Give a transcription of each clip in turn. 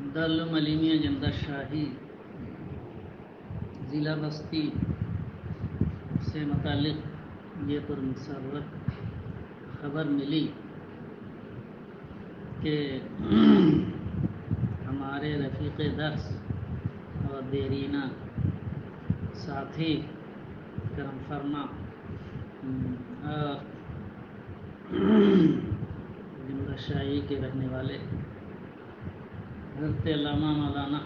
دارالعلوم علیمیہ جمدہ شاہی ضلع بستی سے متعلق یہ پر مسرت خبر ملی کہ ہمارے رفیق درس اور دیرینہ ساتھی کرم فرما جمدہ شاہی کے رہنے والے حضرت علامہ مولانا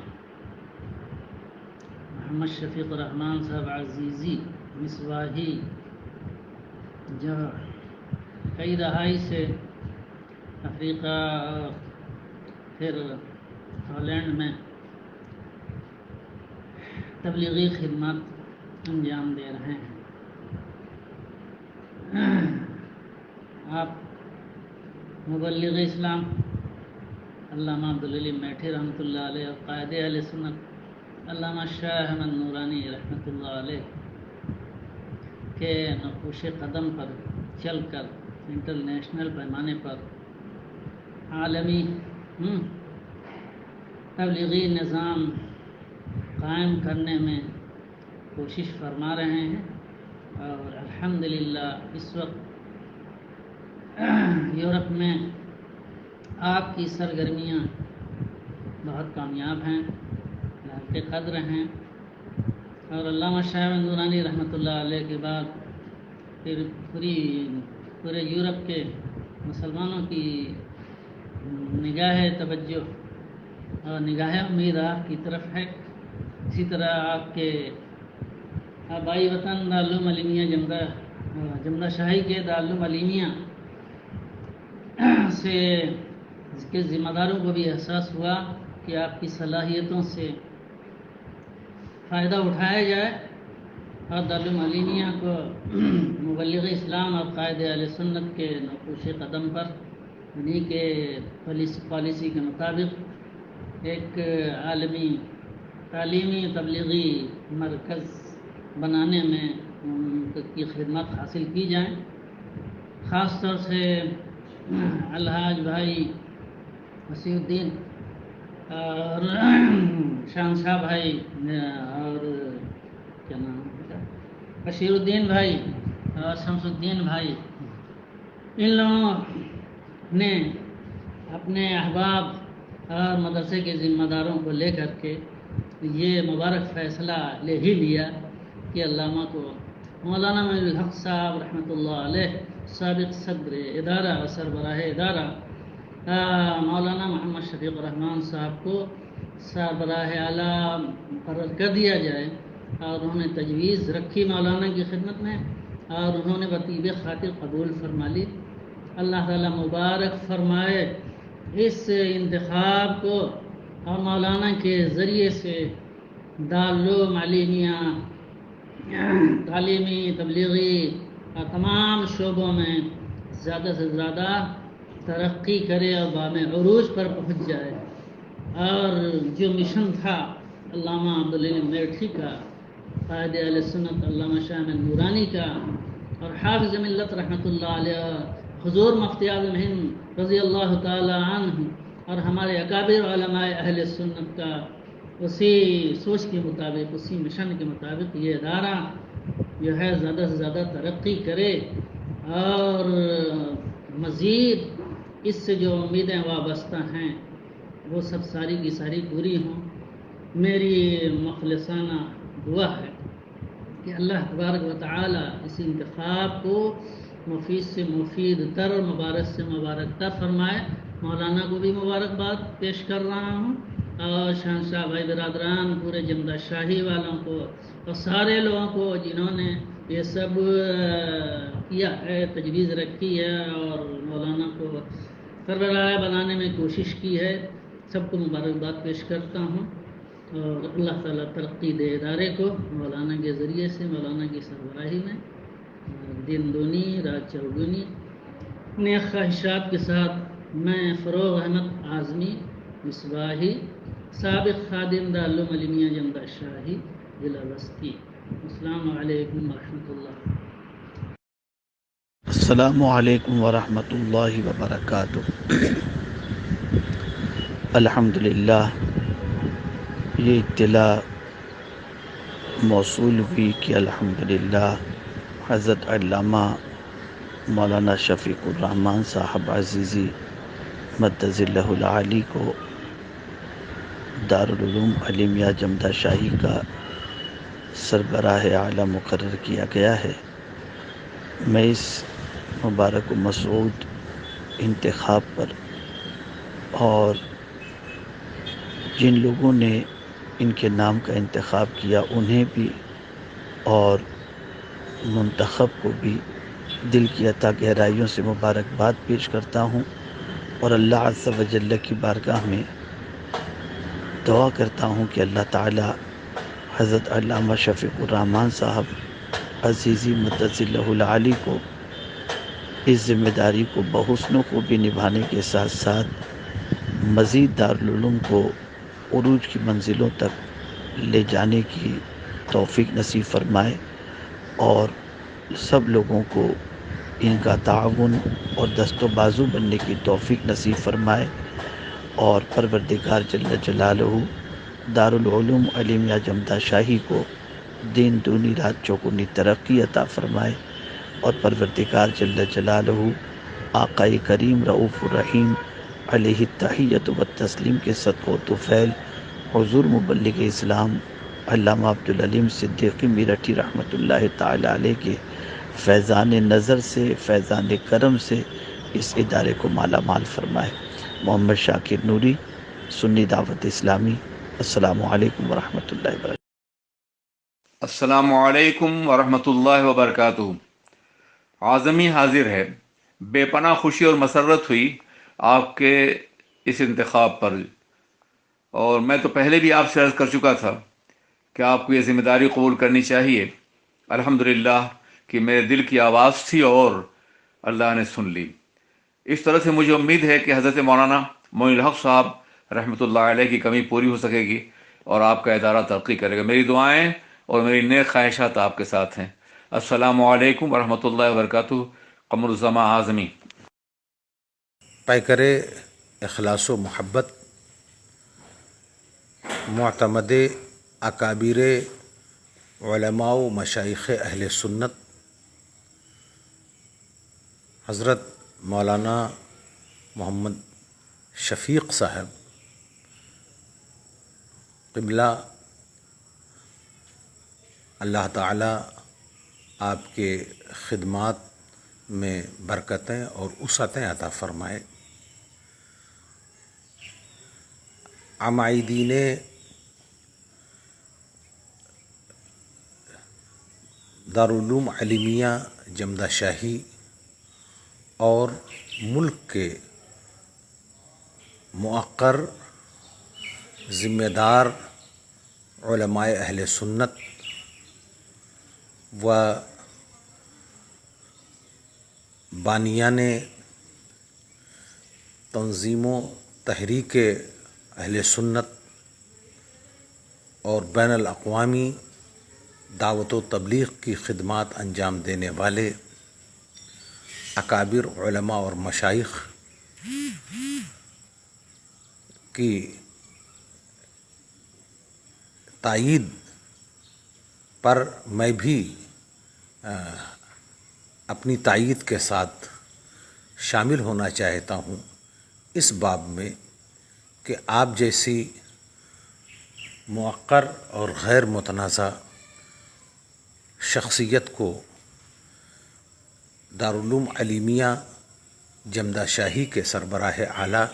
محمد شفیق الرحمان صاحب عزیزی مصباحی جو کئی دہائی سے افریقہ اور پھر ہالینڈ میں تبلیغی خدمات انجام دے رہے ہیں. آپ مبلغ اسلام علامہ عبدالعلی میٹھی رحمۃ اللہ علیہ اور قائد اہل سنت علامہ شاہ احمد نورانی رحمۃ اللہ علیہ کے نقوش قدم پر چل کر انٹرنیشنل پیمانے پر عالمی تبلیغی نظام قائم کرنے میں کوشش فرما رہے ہیں اور الحمدللہ اس وقت یورپ میں آپ کی سرگرمیاں بہت کامیاب ہیں، لائق قدر ہیں، اور علامہ شاہ نورانی رحمۃ اللہ علیہ کے بعد پھر پورے یورپ کے مسلمانوں کی نگاہ توجہ اور نگاہ امید آپ کی طرف ہے. اسی طرح آپ کے آبائی وطن دارالعلوم علیمیہ جمدہ شاہی کے دارالعلوم علیمیہ سے کے ذمہ داروں کو بھی احساس ہوا کہ آپ کی صلاحیتوں سے فائدہ اٹھایا جائے اور دارالعلوم علیمیہ کو مبلغ اسلام اور قائد اہل سنت کے نقوش قدم پر انہی کے پالیسی کے مطابق ایک عالمی تعلیمی تبلیغی مرکز بنانے میں ان کی خدمات حاصل کی جائیں. خاص طور سے الحاج بھائی وسیع الدین اور شاہنشاہ بھائی اور کیا نام ہے بشیر الدین بھائی اور شمس الدین بھائی، ان لوگوں نے اپنے احباب اور مدرسے کے ذمہ داروں کو لے کر کے یہ مبارک فیصلہ لے ہی لیا کہ علامہ کو مولانا معین الحق صاحب رحمۃ اللہ علیہ سابق صدر ادارہ اور سربراہ ادارہ مولانا محمد شفیق الرحمان صاحب کو سربراہ اعلیٰ مقرر کر دیا جائے، اور انہوں نے تجویز رکھی مولانا کی خدمت میں اور انہوں نے بطیب خاطر قبول فرما لی. اللہ تعالیٰ مبارک فرمائے اس انتخاب کو اور مولانا کے ذریعے سے دارالعلوم علیمیہ تعلیمی تبلیغی اور تمام شعبوں میں زیادہ سے زیادہ ترقی کرے اور بام عروج پر پہنچ جائے. اور جو مشن تھا علامہ عبدالعلی میٹھی کا، قائد اہل سنت علامہ شاہ احمد نورانی کا اور حافظ ملت رحمۃ اللہ علیہ حضور مفتی اعظم ہند رضی اللہ تعالی عنہ اور ہمارے اکابر علماء اہل سنت کا، اسی سوچ کے مطابق اسی مشن کے مطابق یہ ادارہ جو ہے زیادہ سے زیادہ ترقی کرے اور مزید اس سے جو امیدیں وابستہ ہیں وہ سب ساری کی ساری پوری ہوں. میری مخلصانہ دعا ہے کہ اللہ تبارک و تعالی اس انتخاب کو مفید سے مفید تر، مبارک سے مبارک تر فرمائے. مولانا کو بھی مبارکباد پیش کر رہا ہوں اور شہنشاہ بھائی برادران، پورے جمدہ شاہی والوں کو اور سارے لوگوں کو جنہوں نے یہ سب کیا ہے، تجویز رکھی ہے اور مولانا کو سربراہ بنانے میں کوشش کی ہے، سب کو مبارکباد پیش کرتا ہوں. اور اللہ تعالیٰ ترقی دے ادارے کو مولانا کے ذریعے سے، مولانا کی سربراہی میں دن دونی رات چوگنی. اپنے خواہشات کے ساتھ میں فروغ احمد اعظمی مصباحی، سابق خادم دارالعلوم علیمیہ جمدہ شاہی ضلع بستی. السلام علیکم ورحمۃ اللہ. السلام علیکم ورحمۃ اللہ وبرکاتہ. الحمدللہ یہ اطلاع موصول ہوئی کہ الحمدللہ حضرت علامہ مولانا شفیق الرحمن صاحب عزیزی مدظ اللہ العالی کو دارالعلوم علیمیہ جمدہ شاہی کا سربراہ اعلیٰ مقرر کیا گیا ہے۔ میں اس مبارک و مسعود انتخاب پر اور جن لوگوں نے ان کے نام کا انتخاب کیا انہیں بھی اور منتخب کو بھی دل کی عطا گہرائیوں سے مبارکباد پیش کرتا ہوں، اور اللہ عز و جل کی بارگاہ میں دعا کرتا ہوں کہ اللہ تعالی حضرت علامہ شفیق الرحمن صاحب عزیزی مدظ اللہ العالی کو اس ذمہ داری کو بحسن خوبی نبھانے کے ساتھ ساتھ مزید دارالعلوم کو عروج کی منزلوں تک لے جانے کی توفیق نصیب فرمائے، اور سب لوگوں کو ان کا تعاون اور دست و بازو بننے کی توفیق نصیب فرمائے، اور پروردگار جل جلالہ دارالعلوم علیمیہ جمدہ شاہی کو دین دونی رات چوگنی ترقی عطا فرمائے، اور پروردگار جل جلالہ آقائے کریم رؤوف الرحیم علیہ التحیۃ والتسلیم کے صدقہ و طفیل حضور مبلغ اسلام علامہ عبدالعلیم صدیقی میرٹھی رحمۃ اللہ تعالی علیہ کے فیضان نظر سے، فیضان کرم سے اس ادارے کو مالا مال فرمائے۔ محمد شاکر نوری، سنی دعوت اسلامی۔ السلام علیکم ورحمۃ اللہ وبرکاتہ۔ السلام علیکم ورحمۃ اللہ وبرکاتہ۔ اعظمی حاضر ہے، بے پناہ خوشی اور مسرت ہوئی آپ کے اس انتخاب پر، اور میں تو پہلے بھی آپ سے عرض کر چکا تھا کہ آپ کو یہ ذمہ داری قبول کرنی چاہیے۔ الحمدللہ کہ میرے دل کی آواز تھی اور اللہ نے سن لی۔ اس طرح سے مجھے امید ہے کہ حضرت مولانا معین الحق صاحب رحمۃ اللہ علیہ کی کمی پوری ہو سکے گی اور آپ کا ادارہ ترقی کرے گا۔ میری دعائیں اور میری نیک خواہشات آپ کے ساتھ ہیں۔ السلام علیکم ورحمۃ اللہ وبرکاتہ۔ قمر الزماں اعظمی۔ پیکر اخلاص و محبت، معتمد اکابر علماء و مشائخ اہل سنت حضرت مولانا محمد شفیق صاحب قبلہ، اللہ تعالی آپ کے خدمات میں برکتیں اور وسعتیں عطا فرمائے۔ عمائدین دارالعلوم علیمیہ جمدہ شاہی اور ملک کے موقر ذمہ دار علماء اہل سنت و بانیان تنظیم و تحریک اہل سنت اور بین الاقوامی دعوت و تبلیغ کی خدمات انجام دینے والے اکابر علماء اور مشائخ کی تائید پر میں بھی اپنی تائید کے ساتھ شامل ہونا چاہتا ہوں، اس باب میں کہ آپ جیسی موقر اور غیر متنازع شخصیت کو دارالعلوم علیمیہ جمدہ شاہی کے سربراہ اعلیٰ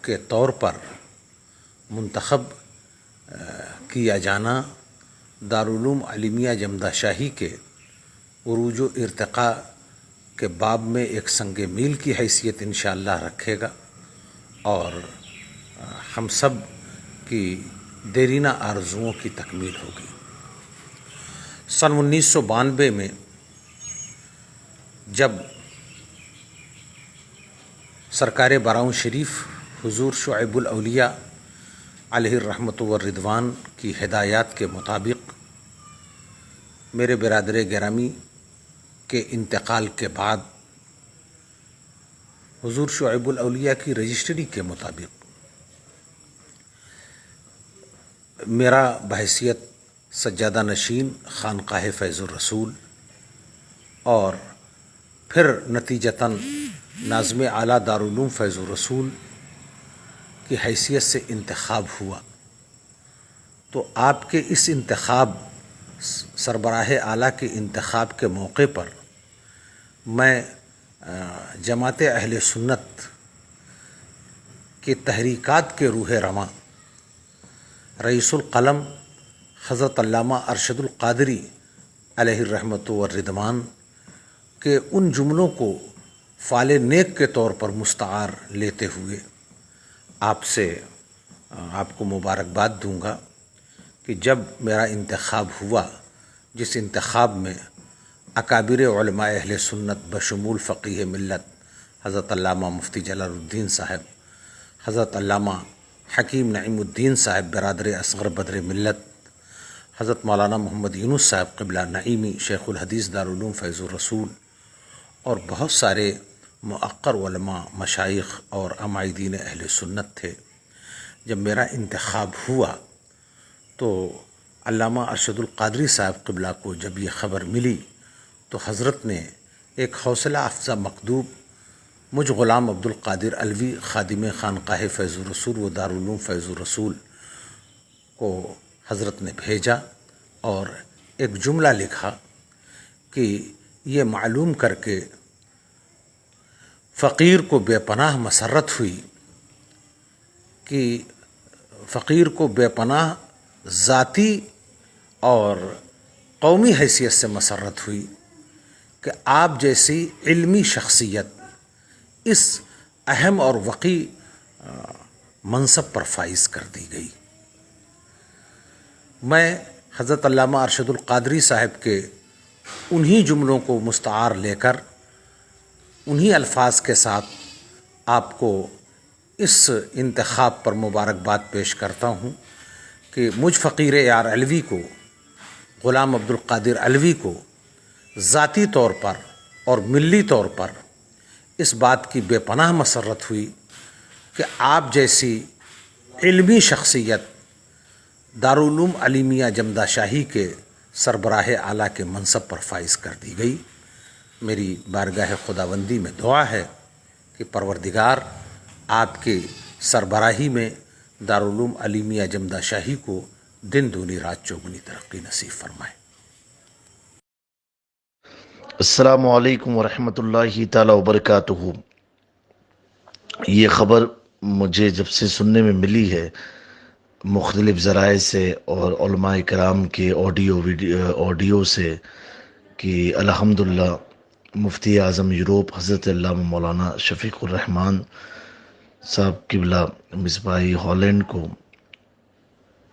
کے طور پر منتخب کیا جانا دارالعلوم علیمیہ جمدہ شاہی کے عروج و ارتقاء کے باب میں ایک سنگ میل کی حیثیت انشاءاللہ رکھے گا، اور ہم سب کی دیرینہ آرزوؤں کی تکمیل ہوگی۔ سن 1992 میں جب سرکار براؤں شریف حضور شعیب الاولیاء علیہ الرحمۃ والرضوان کی ہدایات کے مطابق میرے برادر گرامی کے انتقال کے بعد حضور شعیب الاولیاء کی رجسٹری کے مطابق میرا بحیثیت سجادہ نشین خانقاہ فیض الرسول اور پھر نتیجتاً ناظم اعلیٰ دارالعلوم فیض الرسول کی حیثیت سے انتخاب ہوا، تو آپ کے اس انتخاب، سربراہ اعلیٰ کے انتخاب کے موقع پر میں جماعت اہل سنت کی تحریکات کے روح رواں رئیس القلم حضرت علامہ ارشد القادری علیہ الرحمۃ والرضوان کے ان جملوں کو فعال نیک کے طور پر مستعار لیتے ہوئے آپ کو مبارکباد دوں گا کہ جب میرا انتخاب ہوا، جس انتخاب میں اکابر علماء اہل سنت بشمول فقیہ ملت حضرت علامہ مفتی جلال الدین صاحب، حضرت علامہ حکیم نعیم الدین صاحب برادر اصغر بدر ملت، حضرت مولانا محمد یونس صاحب قبلہ نعیمی شیخ الحدیث دارالعلوم فیض الرسول اور بہت سارے مؤقر علماء، مشائخ اور عمائدین اہل سنت تھے، جب میرا انتخاب ہوا تو علامہ ارشد القادری صاحب قبلہ کو جب یہ خبر ملی تو حضرت نے ایک حوصلہ افزا مکتوب مجھ غلام عبد القادر علوی خادم خانقاہ فیض الرسول و دارالعلوم فیض الرسول کو حضرت نے بھیجا اور ایک جملہ لکھا کہ یہ معلوم کر کے فقیر کو بے پناہ مسرت ہوئی، کہ فقیر کو بے پناہ ذاتی اور قومی حیثیت سے مسرت ہوئی کہ آپ جیسی علمی شخصیت اس اہم اور وقی منصب پر فائز کر دی گئی۔ میں حضرت علامہ ارشد القادری صاحب کے انہی جملوں کو مستعار لے کر انہی الفاظ کے ساتھ آپ کو اس انتخاب پر مبارکباد پیش کرتا ہوں کہ مجھ فقیر یار علوی کو، غلام عبد القادر علوی کو ذاتی طور پر اور ملی طور پر اس بات کی بے پناہ مسرت ہوئی کہ آپ جیسی علمی شخصیت دارالعلوم علیمیہ جمدہ شاہی کے سربراہ اعلیٰ کے منصب پر فائز کر دی گئی۔ میری بارگاہ خداوندی میں دعا ہے کہ پروردگار آپ کے سربراہی میں دارالعلوم علیمیہ جمدہ شاہی کو دن دونی رات چوگنی ترقی نصیب فرمائے۔ السلام علیکم ورحمۃ اللہ تعالی وبرکاتہ۔ یہ خبر مجھے جب سے سننے میں ملی ہے مختلف ذرائع سے اور علماء کرام کے آڈیو سے کہ الحمدللہ مفتی اعظم یوروپ حضرت علامہ مولانا شفیق الرحمان صاحب قبلہ مصباحی ہالینڈ کو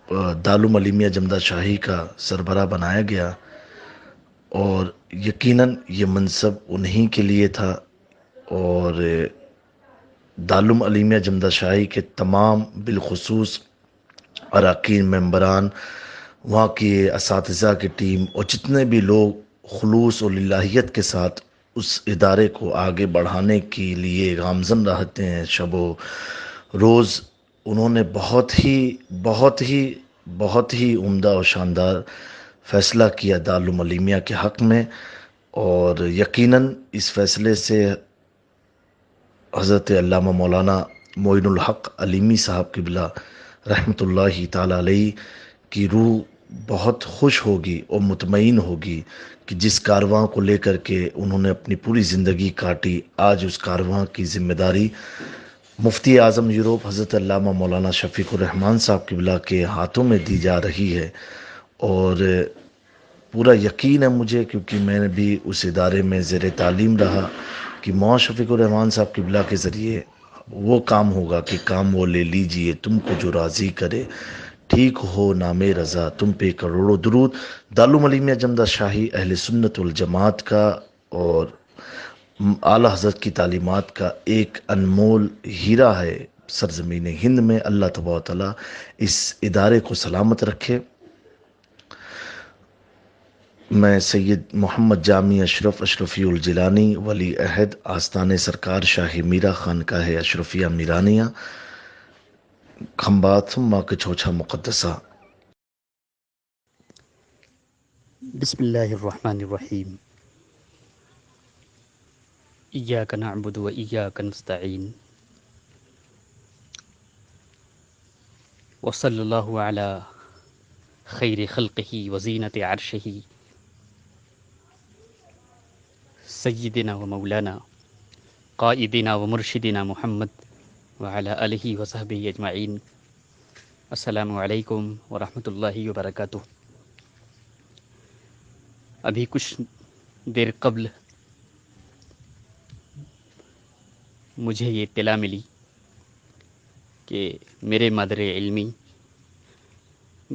دارالعلوم علیمیہ جمدہ شاہی کا سربراہ بنایا گیا، اور یقیناً یہ منصب انہی کے لیے تھا، اور دارالعلوم علیمیہ جمدہ شاہی کے تمام بالخصوص اراکین، ممبران، وہاں کے اساتذہ کی ٹیم اور جتنے بھی لوگ خلوص اور للہیت کے ساتھ اس ادارے کو آگے بڑھانے کے لیے گامزن رہتے ہیں شب و روز، انہوں نے بہت ہی عمدہ اور شاندار فیصلہ کیا دارالعلوم علیمیہ کے حق میں، اور یقیناً اس فیصلے سے حضرت علامہ مولانا معین الحق علیمی صاحب قبلہ رحمۃ اللہ تعالی علیہ کی روح بہت خوش ہوگی اور مطمئن ہوگی کہ جس کارواں کو لے کر کے انہوں نے اپنی پوری زندگی کاٹی، آج اس کارواں کی ذمہ داری مفتی اعظم یوروپ حضرت علامہ مولانا شفیق الرحمان صاحب قبلہ کے ہاتھوں میں دی جا رہی ہے۔ اور پورا یقین ہے مجھے، کیونکہ میں نے بھی اس ادارے میں زیر تعلیم رہا، کہ مولانا شفیق الرحمان صاحب قبلہ کے ذریعے وہ کام ہوگا کہ کام وہ لے لیجئے تم کو جو راضی کرے، ٹھیک ہو نام رضا تم پہ کروڑوں درود۔ دارالعلوم علیمیہ جمدہ شاہی اہل سنت والجماعت کا اور اعلیٰ حضرت کی تعلیمات کا ایک انمول ہیرا ہے سرزمین ہند میں۔ اللہ تبارک و تعالیٰ اس ادارے کو سلامت رکھے۔ میں سید محمد جامی اشرف اشرفی الجیلانی ولی عہد آستان سرکار شاہ میرا خانقاہ اشرفیہ میرانیہ کھمبات ماں کے چھوچھا مقدسہ بسم اللہ الرحمن الرحیم ایاک نعبد و ایاک نستعین وصلی اللہ علی خیر خلقہ وزینت عرشہ سیدنا و مولانا قائدنا و مرشدنا محمد وعلی آلہ و صحبہ اجمعین۔ السلام علیکم ورحمۃ اللہ وبرکاتہ۔ ابھی کچھ دیر قبل مجھے یہ اطلاع ملی کہ میرے مادر علمی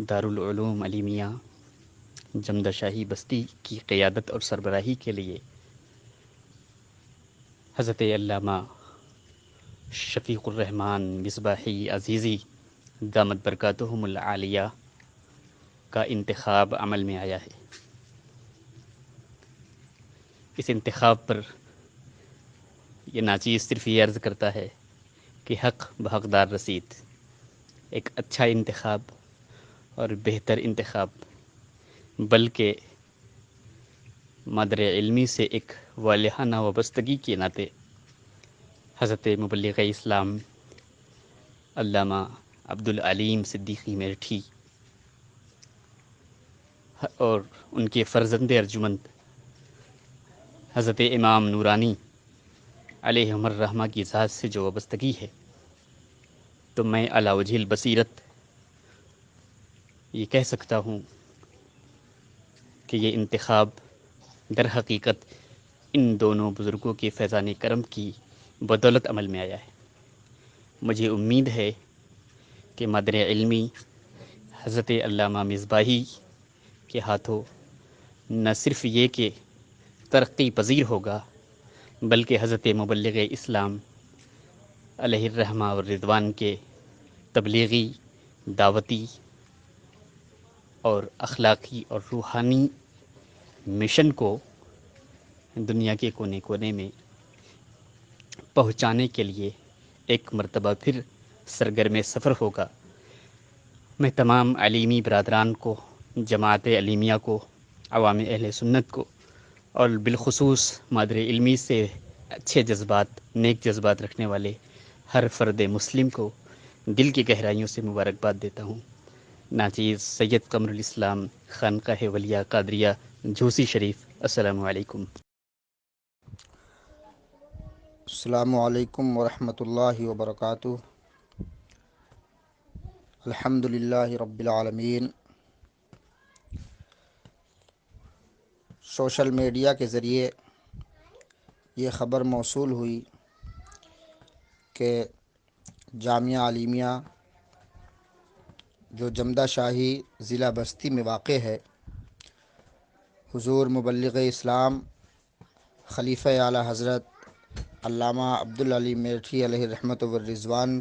دارالعلوم علیمیہ جمدہ شاہی بستی کی قیادت اور سربراہی کے لیے حضرت علامہ شفیق الرحمن مصباحی عزیزی دامت برکاتہم العالیہ کا انتخاب عمل میں آیا ہے۔ اس انتخاب پر یہ ناچیز صرف یہ عرض کرتا ہے کہ حق بحقدار رسید، ایک اچھا انتخاب اور بہتر انتخاب، بلکہ مادر علمی سے ایک والہانہ وابستگی کے ناطے حضرت مبلغ اسلام علامہ عبدالعلیم صدیقی میرٹھی اور ان کے فرزند ارجمند حضرت امام نورانی علیہم الرحمہ کی ذات سے جو وابستگی ہے، تو میں علی وجہ البصیرت یہ کہہ سکتا ہوں کہ یہ انتخاب در حقیقت ان دونوں بزرگوں کے فیضان کرم کی بدولت عمل میں آیا ہے۔ مجھے امید ہے کہ مادر علمی حضرت علامہ مصباحی کے ہاتھوں نہ صرف یہ کہ ترقی پذیر ہوگا، بلکہ حضرت مبلغ اسلام علیہ الرحمہ والرضوان کے تبلیغی، دعوتی اور اخلاقی اور روحانی مشن کو دنیا کے کونے کونے میں پہنچانے کے لیے ایک مرتبہ پھر سرگرم سفر ہوگا۔ میں تمام علیمی برادران کو، جماعت علیمیہ کو، عوام اہل سنت کو اور بالخصوص مادر علمی سے اچھے جذبات، نیک جذبات رکھنے والے ہر فرد مسلم کو دل کی گہرائیوں سے مبارکباد دیتا ہوں۔ ناچیز سید قمر الاسلام، خانقاہ ولیہ قادریہ، جھوسی شریف۔ السلام علیکم۔ السلام علیکم ورحمۃ اللہ وبرکاتہ۔ الحمد للہ رب العالمین۔ سوشل میڈیا کے ذریعے یہ خبر موصول ہوئی کہ جامعہ علیمیہ جو جمدہ شاہی ضلع بستی میں واقع ہے، حضور مبلغ اسلام خلیفہ اعلیٰ حضرت علامہ عبدالعلیم میرٹھی علیہ رحمت والرضوان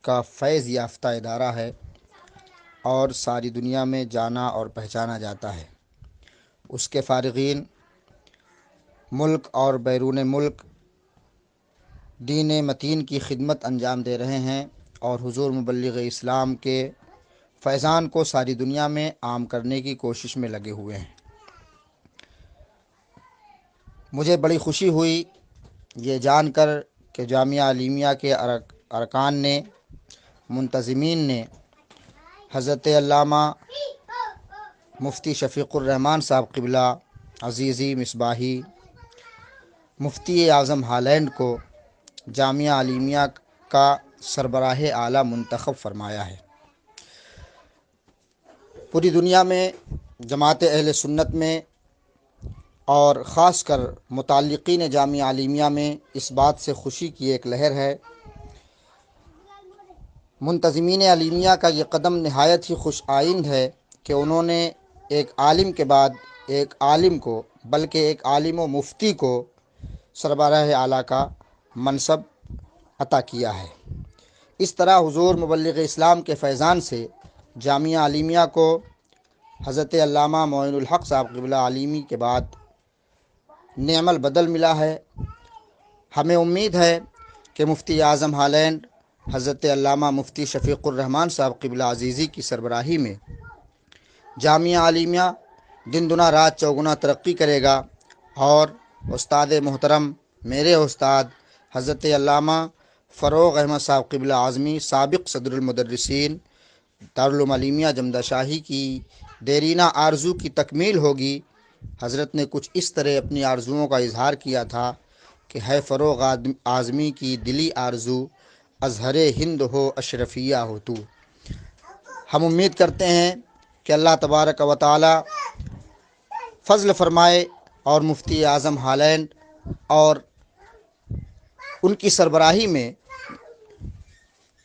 کا فیض یافتہ ادارہ ہے اور ساری دنیا میں جانا اور پہچانا جاتا ہے۔ اس کے فارغین ملک اور بیرون ملک دین متین کی خدمت انجام دے رہے ہیں اور حضور مبلغ اسلام کے فیضان کو ساری دنیا میں عام کرنے کی کوشش میں لگے ہوئے ہیں۔ مجھے بڑی خوشی ہوئی یہ جان کر کہ جامعہ علیمیہ کے ارکان نے، منتظمین نے حضرت علامہ مفتی شفیق الرحمن صاحب قبلہ عزیزی مصباحی، مفتی اعظم ہالینڈ کو جامعہ علیمیہ کا سربراہ اعلیٰ منتخب فرمایا ہے۔ پوری دنیا میں جماعت اہل سنت میں اور خاص کر متعلقین جامعہ علیمیہ میں اس بات سے خوشی کی ایک لہر ہے۔ منتظمین علیمیہ کا یہ قدم نہایت ہی خوش آئند ہے کہ انہوں نے ایک عالم کے بعد ایک عالم کو، بلکہ ایک عالم و مفتی کو سربراہ اعلیٰ کا منصب عطا کیا ہے۔ اس طرح حضور مبلغ اسلام کے فیضان سے جامعہ علیمیہ کو حضرت علامہ معین الحق صاحب قبلہ علیمی کے بعد نعم البدل ملا ہے۔ ہمیں امید ہے کہ مفتی اعظم ہالینڈ حضرت علامہ مفتی شفیق الرحمن صاحب قبلہ عزیزی کی سربراہی میں جامعہ علیمیہ دن دنا رات چوگنا ترقی کرے گا۔ اور استاد محترم میرے استاد حضرت علامہ فروغ احمد صاحب قبلہ اعظمی سابق صدر المدرسین دارالعلوم علیمیہ جمدہ شاہی کی دیرینہ آرزو کی تکمیل ہوگی۔ حضرت نے کچھ اس طرح اپنی آرزوؤں کا اظہار کیا تھا کہ ہے فروغ اعظمی کی دلی آرزو، ازہر ہند ہو اشرفیہ ہو تو۔ ہم امید کرتے ہیں کہ اللہ تبارک و تعالی فضل فرمائے اور مفتی اعظم ہالینڈ اور ان کی سربراہی میں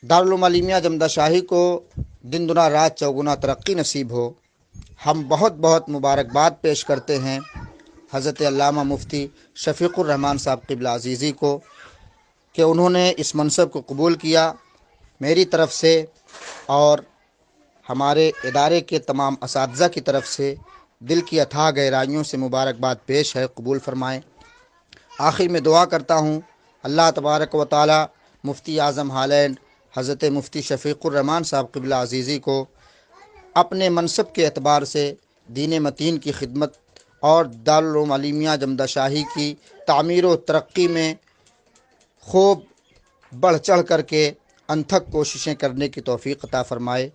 دارالعلوم علیمیہ جمدہ شاہی کو دن دنا رات چوگنا ترقی نصیب ہو۔ ہم بہت بہت مبارکباد پیش کرتے ہیں حضرت علامہ مفتی شفیق الرحمان صاحب قبلہ عزیزی کو کہ انہوں نے اس منصب کو قبول کیا۔ میری طرف سے اور ہمارے ادارے کے تمام اساتذہ کی طرف سے دل کی اتھاہ گہرائیوں سے مبارکباد پیش ہے، قبول فرمائیں۔ آخر میں دعا کرتا ہوں اللہ تبارک و تعالی مفتی اعظم ہالینڈ حضرت مفتی شفیق الرحمان صاحب قبلہ عزیزی کو اپنے منصب کے اعتبار سے دین متین کی خدمت اور دارالعلوم علیمیہ جمدہ شاہی کی تعمیر و ترقی میں خوب بڑھ چڑھ کر کے انتھک کوششیں کرنے کی توفیق عطا فرمائے۔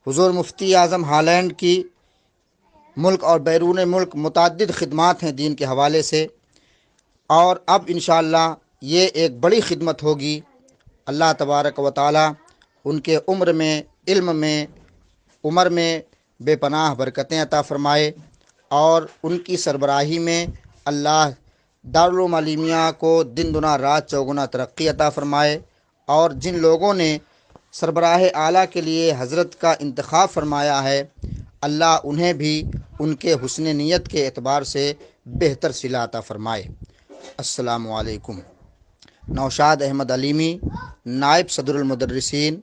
حضور مفتی اعظم ہالینڈ کی ملک اور بیرون ملک متعدد خدمات ہیں دین کے حوالے سے، اور اب انشاءاللہ یہ ایک بڑی خدمت ہوگی۔ اللہ تبارک و تعالی ان کے عمر میں، علم میں، عمر میں بے پناہ برکتیں عطا فرمائے، اور ان کی سربراہی میں اللہ دارالعلوم علیمیہ کو دن دنا رات چوگنا ترقی عطا فرمائے، اور جن لوگوں نے سربراہ اعلیٰ کے لیے حضرت کا انتخاب فرمایا ہے اللہ انہیں بھی ان کے حسن نیت کے اعتبار سے بہتر صلہ عطا فرمائے۔ السلام علیکم۔ نوشاد احمد علیمی، نائب صدر المدرسین،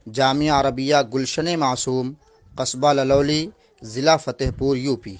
جامعہ عربیہ گلشن معصوم، قصبہ للولی، ضلع فتح پور، یو پی۔